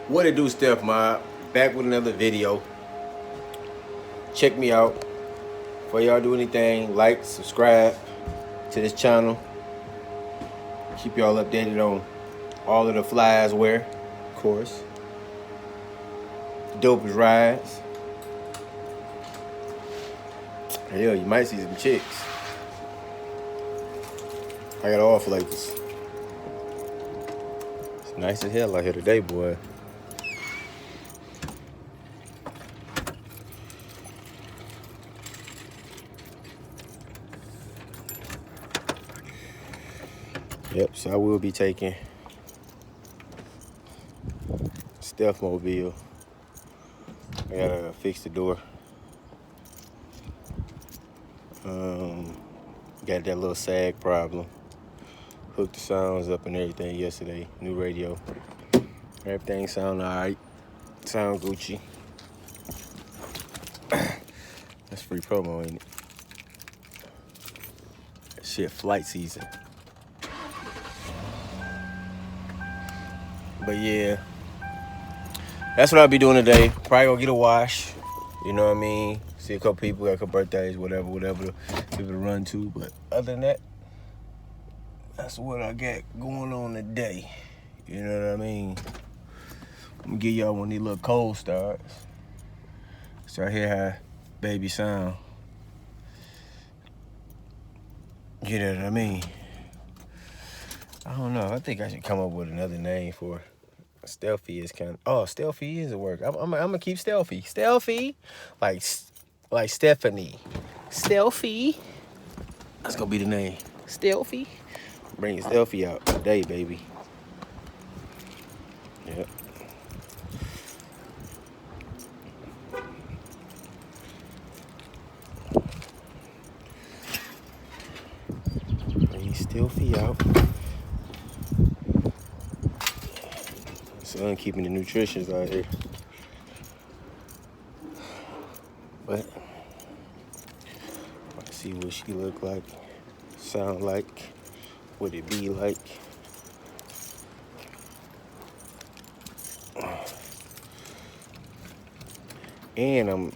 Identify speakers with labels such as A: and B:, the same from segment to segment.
A: What it do, Steph Mob? Back with another video. Check me out. Before y'all do anything, like, subscribe to this channel. Keep y'all updated on all of the flies wear, of course. Dopest rides. Hell, you might see some chicks. I got all flavors. It's nice as hell out here today, boy. Yep, so I will be taking Steph Mobile. I gotta fix the door. Got that little Sagg problem. Hooked the sounds up and everything yesterday. New radio. Everything sound alright. Sound Gucci. That's free promo, ain't it? Shit, flight season. But yeah, that's what I'll be doing today. Probably gonna get a wash. You know what I mean? See a couple people, got a couple birthdays, whatever people to run to. But other than that, that's what I got going on today. You know what I mean? I'm gonna give y'all one of these little cold starts. So I hear how baby sound. You know what I mean? I don't know. I think I should come up with another name for it. Stealthy is kind of... Oh, stealthy is a word. I'm gonna keep stealthy. Stealthy. Like Stephanie. Stealthy. That's gonna be the name. Stealthy. Bring stealthy out today, baby. Yep. Bring stealthy out. Son keeping the nutritions out here. But let's see what she look like, sound like, what it be like. And I'm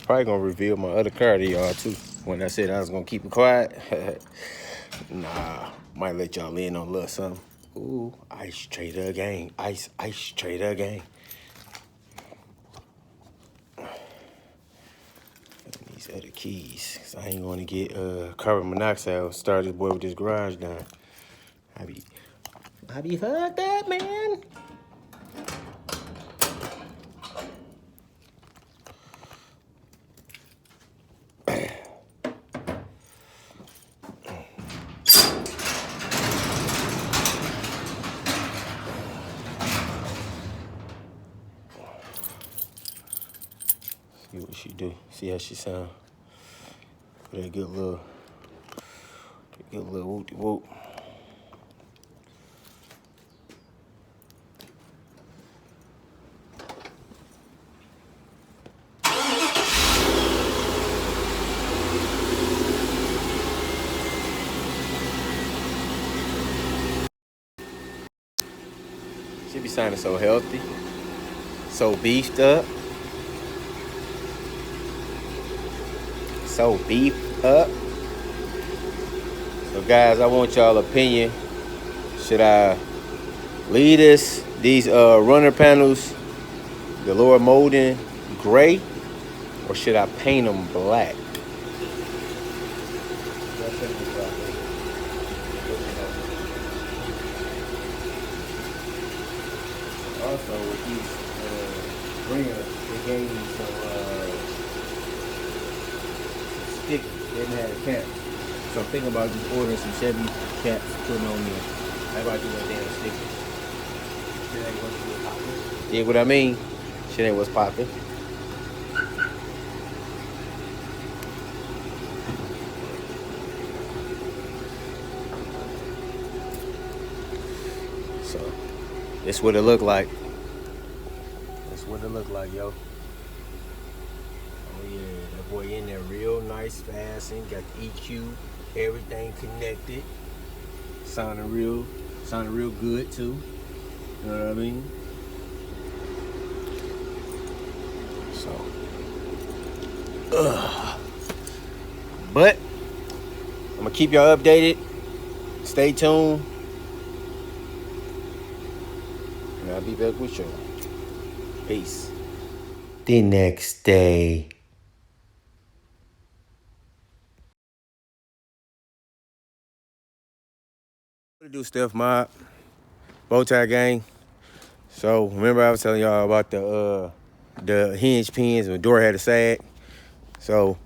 A: probably gonna reveal my other car to y'all too. When I said I was gonna keep it quiet, nah, might let y'all in on a little something. Ooh, ice trader gang, ice trader gang. These other keys, cause I ain't gonna get carbon monoxide. Start this boy with this garage down. Have you heard that, man? See what she do. See how she sound. With that good little whoop-de-whoop. She be sounding so healthy, so beefed up. So beefed up. So guys, I want y'all opinion. Should I leave these runner panels, the lower molding, gray, or should I paint them black? Also, with these ringers, they gave me some stick. They didn't have a cap. So I'm thinking about just ordering some Chevy caps, putting on there. How about do that damn sticker? Shit ain't what's popping. Yeah, what I mean? Shit ain't what's popping. So, this what it look like. That's what it look like, yo. Oh yeah, that boy in there real nice, fast, and got the EQ, everything connected. Sounding real good too. You know what I mean? So, but I'm gonna keep y'all updated. Stay tuned, and I'll be back with y'all. Peace. The next day. What to do, Steph Mob, Bowtie Gang. So remember I was telling y'all about the hinge pins when the door had a sag. So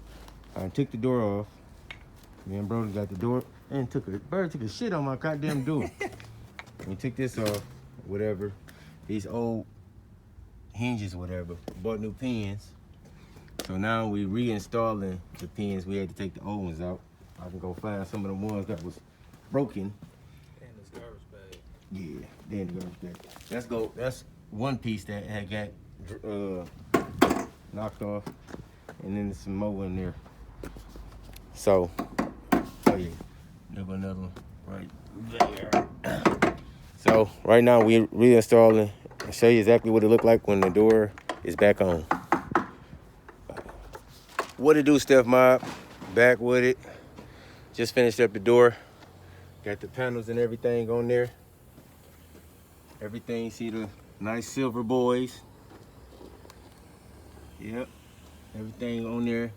A: I took the door off. Me and Brody got the door and Bird took a shit on my goddamn door. We took this off, whatever. These old hinges, whatever. Bought new pins. So now we reinstalling the pins. We had to take the old ones out. I can go find some of the ones that was broken.
B: And this garbage bag.
A: Yeah, then the garbage bag. That's one piece that had got knocked off, and then there's some more in there. So, oh yeah, there's another one right there. So right now we reinstalling. I'll show you exactly what it looked like when the door is back on. What it do, Steph Mob? Back with it. Just finished up the door. Got the panels and everything on there. Everything, see the nice silver boys. Yep. Everything on there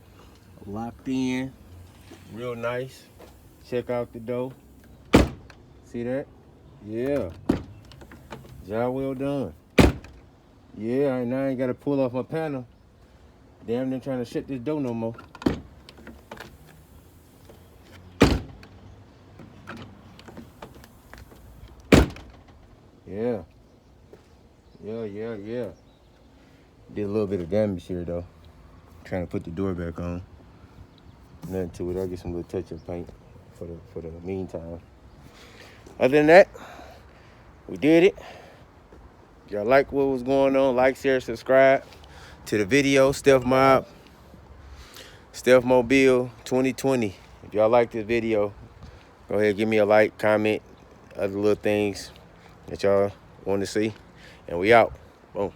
A: locked in. Real nice. Check out the door. See that? Yeah. Job well done. Yeah, now I ain't got to pull off my panel. Damn, they're trying to shut this door no more. Yeah. Yeah. Did a little bit of damage here though. Trying to put the door back on. Nothing to it. I'll get some little touch-up paint for the meantime. Other than that, we did it. If y'all like what was going on, like, share, subscribe to the video. Steph Mob, Steph Mobile 2020. If y'all like this video, go ahead, give me a like, comment, other little things that y'all want to see. And we out. Boom.